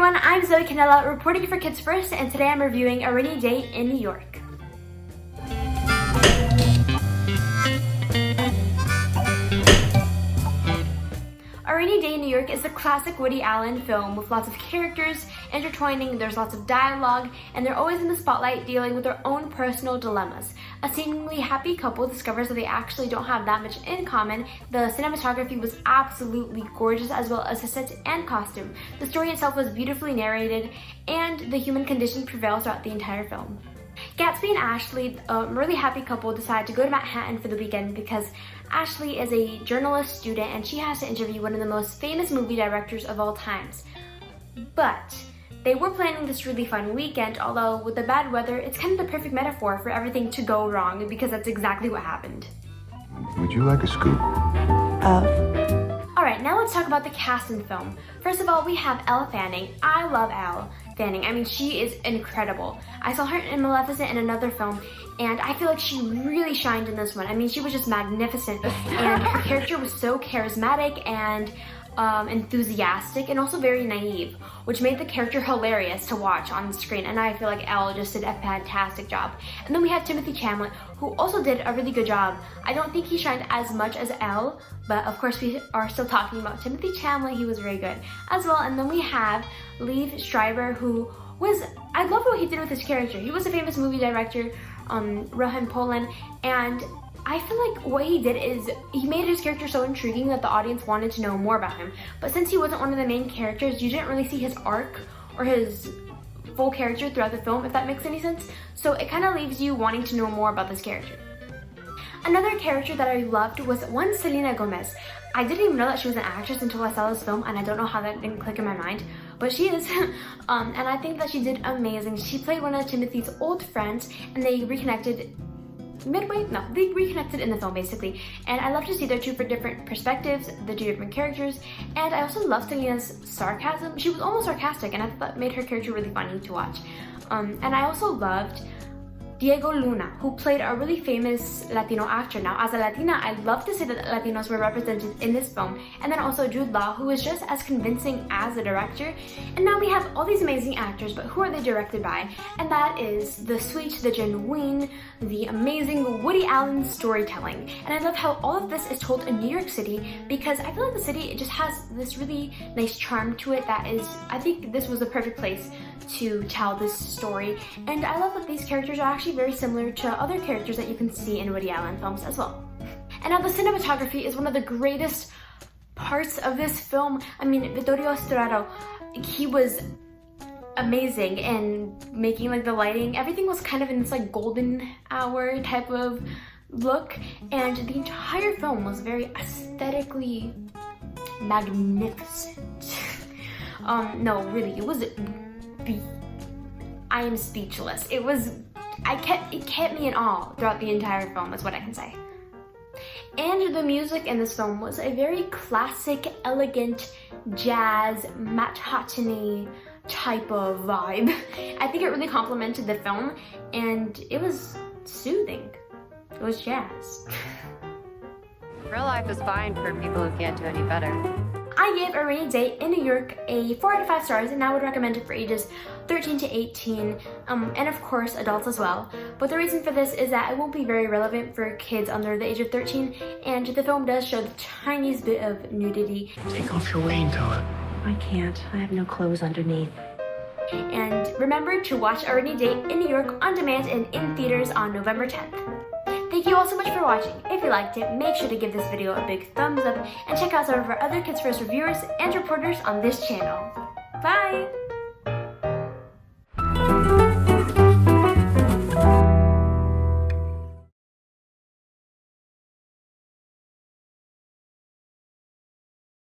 everyone, I'm Zoe C, reporting for Kids First, and today I'm reviewing A Rainy Day in New York. A Rainy Day in New York is the classic Woody Allen film with lots of characters intertwining, there's lots of dialogue, and they're always in the spotlight dealing with their own personal dilemmas. A seemingly happy couple discovers that they actually don't have that much in common. The cinematography was absolutely gorgeous, as well as the sets and costume. The story itself was beautifully narrated, and the human condition prevails throughout the entire film. Gatsby and Ashley, a really happy couple, decide to go to Manhattan for the weekend because Ashley is a journalist student and she has to interview one of the most famous movie directors of all times. But they were planning this really fun weekend, although with the bad weather, it's kind of the perfect metaphor for everything to go wrong because that's exactly what happened. Would you like a scoop? Alright, now let's talk about the cast in the film. First of all, we have Elle Fanning. I love Elle Fanning. I mean, she is incredible. I saw her in Maleficent in another film, and I feel like she really shined in this one. I mean, she was just magnificent, and her character was so charismatic and enthusiastic and also very naive, which made the character hilarious to watch on the screen, and I feel like Elle just did a fantastic job. And then we have Timothee Chalamet, who also did a really good job. I don't think he shined as much as Elle, but of course we are still talking about Timothee Chalamet. He was very good as well. And then we have Schreiber, who was, I love what he did with his character. He was a famous movie director, Rohan Poland, and I feel like what he did is he made his character so intriguing that the audience wanted to know more about him. But since he wasn't one of the main characters, you didn't really see his arc or his full character throughout the film, if that makes any sense. So it kind of leaves you wanting to know more about this character. Another character that I loved was one Selena Gomez. I didn't even know that she was an actress until I saw this film, and I don't know how that didn't click in my mind, but she is. And I think that she did amazing. She played one of Timothy's old friends, and they reconnected they reconnected in the film basically, and I love to see their two different perspectives, the two different characters. And I also love Selena's sarcasm. She was almost sarcastic, and I thought made her character really funny to watch. And I also loved Diego Luna, who played a really famous Latino actor. Now, as a Latina, I love to see that Latinos were represented in this film. And then also Jude Law, who is just as convincing as a director. And now we have all these amazing actors, but who are they directed by? And that is the sweet, the genuine, the amazing Woody Allen storytelling. And I love how all of this is told in New York City, because I feel like the city, it just has this really nice charm to it that is, I think this was the perfect place to tell this story. And I love that these characters are actually very similar to other characters that you can see in Woody Allen films as well. And now the cinematography is one of the greatest parts of this film. I mean, Vittorio Storaro, he was amazing in making like the lighting. Everything was kind of in this like golden hour type of look, and the entire film was very aesthetically magnificent. No, really, it was I am speechless. It kept me in awe throughout the entire film, is what I can say. And the music in this film was a very classic, elegant, jazz, Manhattan-y type of vibe. I think it really complemented the film, and it was soothing. It was jazz. Real life is fine for people who can't do any better. I gave A Rainy Day in New York a 4 out of 5 stars, and I would recommend it for ages 13 to 18, and of course adults as well. But the reason for this is that it won't be very relevant for kids under the age of 13, and the film does show the tiniest bit of nudity. Take off your raincoat. I can't. I have no clothes underneath. And remember to watch A Rainy Day in New York on demand and in theaters on November 10th. Thank you all so much for watching. If you liked it, make sure to give this video a big thumbs up and check out some of our other Kids First reviewers and reporters on this channel. Bye!